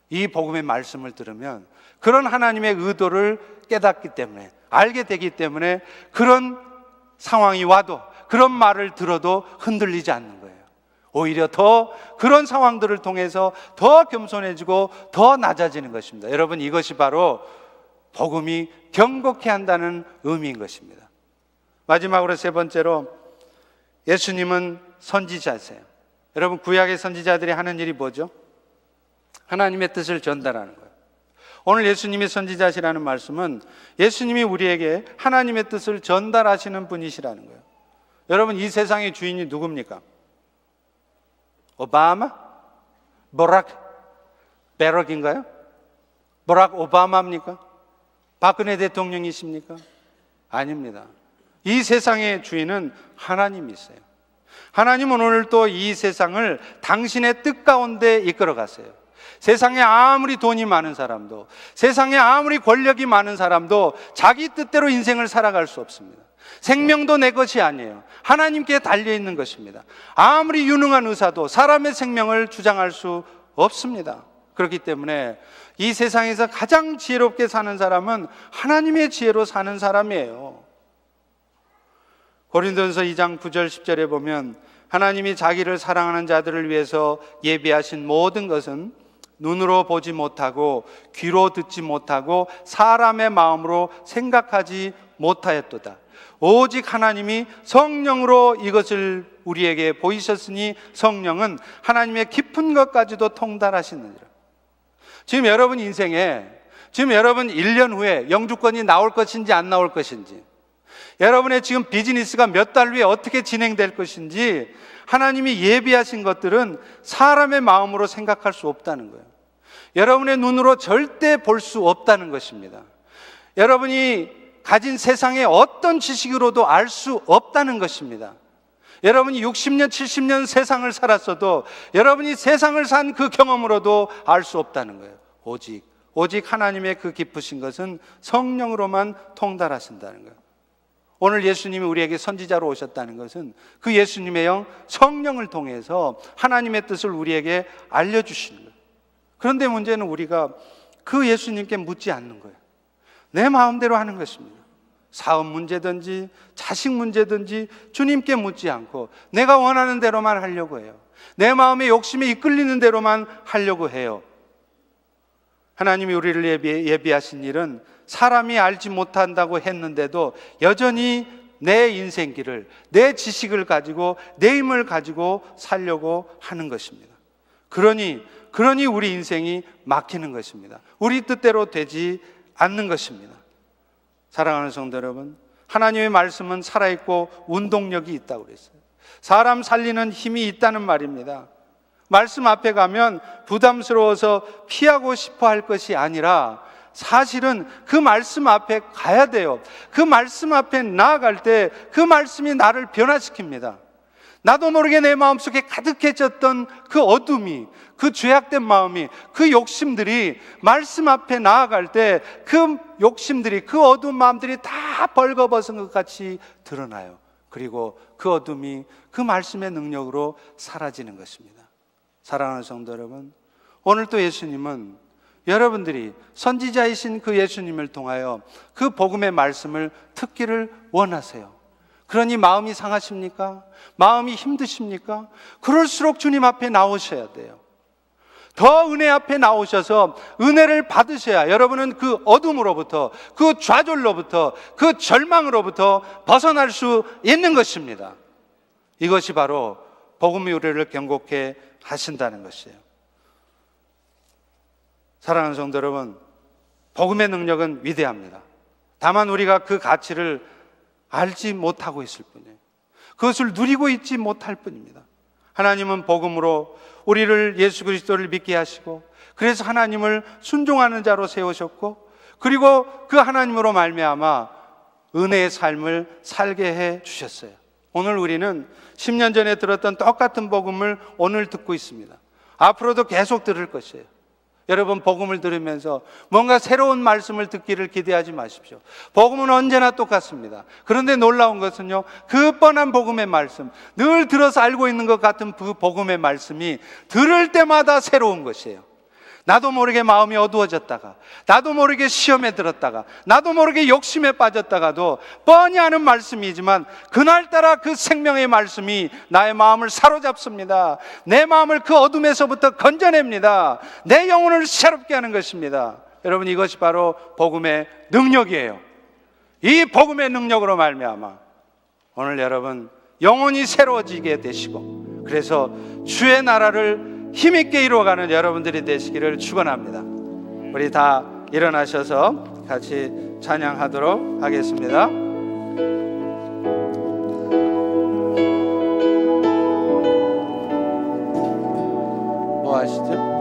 이 복음의 말씀을 들으면 그런 하나님의 의도를 깨닫기 때문에, 알게 되기 때문에 그런 상황이 와도, 그런 말을 들어도 흔들리지 않는 거예요. 오히려 더 그런 상황들을 통해서 더 겸손해지고 더 낮아지는 것입니다. 여러분, 이것이 바로 복음이 경고케 한다는 의미인 것입니다. 마지막으로 세 번째로, 예수님은 선지자세요. 여러분, 구약의 선지자들이 하는 일이 뭐죠? 하나님의 뜻을 전달하는 거예요. 오늘 예수님이 선지자시라는 말씀은 예수님이 우리에게 하나님의 뜻을 전달하시는 분이시라는 거예요. 여러분, 이 세상의 주인이 누굽니까? 오바마? 베럭인가요? 버락 오바마입니까? 박근혜 대통령이십니까? 아닙니다. 이 세상의 주인은 하나님이세요. 하나님은 오늘 또 이 세상을 당신의 뜻 가운데 이끌어 가세요. 세상에 아무리 돈이 많은 사람도, 세상에 아무리 권력이 많은 사람도 자기 뜻대로 인생을 살아갈 수 없습니다. 생명도 내 것이 아니에요. 하나님께 달려있는 것입니다. 아무리 유능한 의사도 사람의 생명을 주장할 수 없습니다. 그렇기 때문에 이 세상에서 가장 지혜롭게 사는 사람은 하나님의 지혜로 사는 사람이에요. 고린도전서 2장 9절 10절에 보면 하나님이 자기를 사랑하는 자들을 위해서 예비하신 모든 것은 눈으로 보지 못하고 귀로 듣지 못하고 사람의 마음으로 생각하지 못하였도다. 오직 하나님이 성령으로 이것을 우리에게 보이셨으니 성령은 하나님의 깊은 것까지도 통달하시느니라. 지금 여러분 인생에, 지금 여러분 1년 후에 영주권이 나올 것인지 안 나올 것인지, 여러분의 지금 비즈니스가 몇 달 후에 어떻게 진행될 것인지 하나님이 예비하신 것들은 사람의 마음으로 생각할 수 없다는 거예요. 여러분의 눈으로 절대 볼 수 없다는 것입니다. 여러분이 가진 세상의 어떤 지식으로도 알 수 없다는 것입니다. 여러분이 60년, 70년 세상을 살았어도 여러분이 세상을 산 그 경험으로도 알 수 없다는 거예요. 오직 하나님의 그 깊으신 것은 성령으로만 통달하신다는 거예요. 오늘 예수님이 우리에게 선지자로 오셨다는 것은 그 예수님의 영 성령을 통해서 하나님의 뜻을 우리에게 알려주시는 거예요. 그런데 문제는 우리가 그 예수님께 묻지 않는 거예요. 내 마음대로 하는 것입니다. 사업 문제든지 자식 문제든지 주님께 묻지 않고 내가 원하는 대로만 하려고 해요. 내 마음의 욕심에 이끌리는 대로만 하려고 해요. 하나님이 우리를 예비하신 일은 사람이 알지 못한다고 했는데도 여전히 내 인생길을, 내 지식을 가지고, 내 힘을 가지고 살려고 하는 것입니다. 그러니 우리 인생이 막히는 것입니다. 우리 뜻대로 되지 않는 것입니다. 사랑하는 성도 여러분, 하나님의 말씀은 살아있고 운동력이 있다고 그랬어요. 사람 살리는 힘이 있다는 말입니다. 말씀 앞에 가면 부담스러워서 피하고 싶어 할 것이 아니라 사실은 그 말씀 앞에 가야 돼요. 그 말씀 앞에 나아갈 때 그 말씀이 나를 변화시킵니다. 나도 모르게 내 마음속에 가득해졌던 그 어둠이, 그 죄악된 마음이, 그 욕심들이 말씀 앞에 나아갈 때 그 욕심들이, 그 어두운 마음들이 다 벌거벗은 것 같이 드러나요. 그리고 그 어둠이 그 말씀의 능력으로 사라지는 것입니다. 사랑하는 성도 여러분, 오늘 또 예수님은 여러분들이 선지자이신 그 예수님을 통하여 그 복음의 말씀을 듣기를 원하세요. 그러니 마음이 상하십니까? 마음이 힘드십니까? 그럴수록 주님 앞에 나오셔야 돼요. 더 은혜 앞에 나오셔서 은혜를 받으셔야 여러분은 그 어둠으로부터, 그 좌절로부터, 그 절망으로부터 벗어날 수 있는 것입니다. 이것이 바로 복음이 우리를 경고케 하신다는 것이에요. 사랑하는 성도 여러분, 복음의 능력은 위대합니다. 다만 우리가 그 가치를 알지 못하고 있을 뿐이에요. 그것을 누리고 있지 못할 뿐입니다. 하나님은 복음으로 우리를, 예수 그리스도를 믿게 하시고, 그래서 하나님을 순종하는 자로 세우셨고, 그리고 그 하나님으로 말미암아 은혜의 삶을 살게 해 주셨어요. 오늘 우리는 10년 전에 들었던 똑같은 복음을 오늘 듣고 있습니다. 앞으로도 계속 들을 것이에요. 여러분, 복음을 들으면서 뭔가 새로운 말씀을 듣기를 기대하지 마십시오. 복음은 언제나 똑같습니다. 그런데 놀라운 것은요, 그 뻔한 복음의 말씀, 늘 들어서 알고 있는 것 같은 그 복음의 말씀이 들을 때마다 새로운 것이에요. 나도 모르게 마음이 어두워졌다가, 나도 모르게 시험에 들었다가, 나도 모르게 욕심에 빠졌다가도 뻔히 아는 말씀이지만 그날따라 그 생명의 말씀이 나의 마음을 사로잡습니다. 내 마음을 그 어둠에서부터 건져냅니다. 내 영혼을 새롭게 하는 것입니다. 여러분, 이것이 바로 복음의 능력이에요. 이 복음의 능력으로 말미암아 오늘 여러분 영혼이 새로워지게 되시고, 그래서 주의 나라를 힘있게 이루어가는 여러분들이 되시기를 축원합니다. 우리 다 일어나셔서 같이 찬양하도록 하겠습니다. 뭐 하시죠?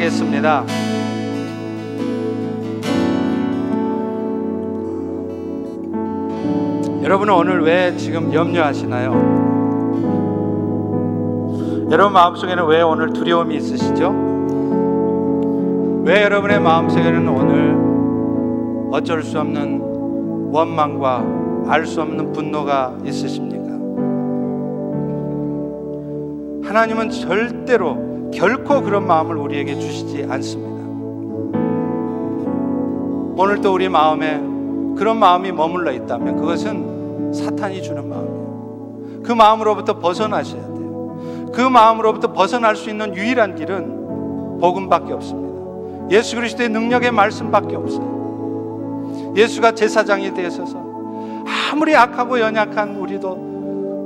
기도하겠습니다. 여러분은 오늘 왜 지금 염려하시나요? 여러분 마음속에는 왜 오늘 두려움이 있으시죠? 왜 여러분의 마음속에는 오늘 어쩔 수 없는 원망과 알 수 없는 분노가 있으십니까? 하나님은 절대로 결코 그런 마음을 우리에게 주시지 않습니다. 오늘도 우리 마음에 그런 마음이 머물러 있다면 그것은 사탄이 주는 마음이에요. 그 마음으로부터 벗어나셔야 돼요. 그 마음으로부터 벗어날 수 있는 유일한 길은 복음밖에 없습니다. 예수 그리스도의 능력의 말씀밖에 없어요. 예수가 제사장이 되셔서 아무리 악하고 연약한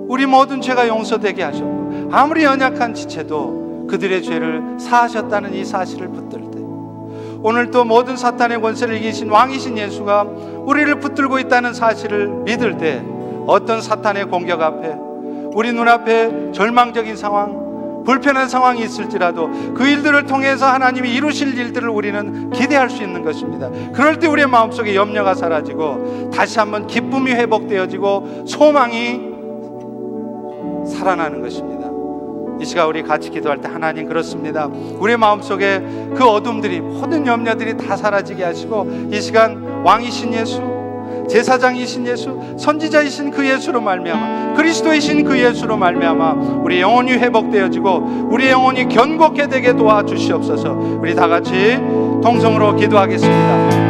우리 모든 죄가 용서되게 하셨고 아무리 연약한 지체도 그들의 죄를 사하셨다는 이 사실을 붙들 때, 오늘 또 모든 사탄의 권세를 이기신 왕이신 예수가 우리를 붙들고 있다는 사실을 믿을 때, 어떤 사탄의 공격 앞에 우리 눈앞에 절망적인 상황, 불편한 상황이 있을지라도 그 일들을 통해서 하나님이 이루실 일들을 우리는 기대할 수 있는 것입니다. 그럴 때 우리의 마음속에 염려가 사라지고 다시 한번 기쁨이 회복되어지고 소망이 살아나는 것입니다. 이 시간 우리 같이 기도할 때, 하나님 그렇습니다. 우리의 마음속에 그 어둠들이, 모든 염려들이 다 사라지게 하시고 이 시간 왕이신 예수, 제사장이신 예수, 선지자이신 그 예수로 말미암아, 그리스도이신 그 예수로 말미암아 우리 영혼이 회복되어지고 우리 영혼이 견고케 되게 도와주시옵소서. 우리 다 같이 통성으로 기도하겠습니다.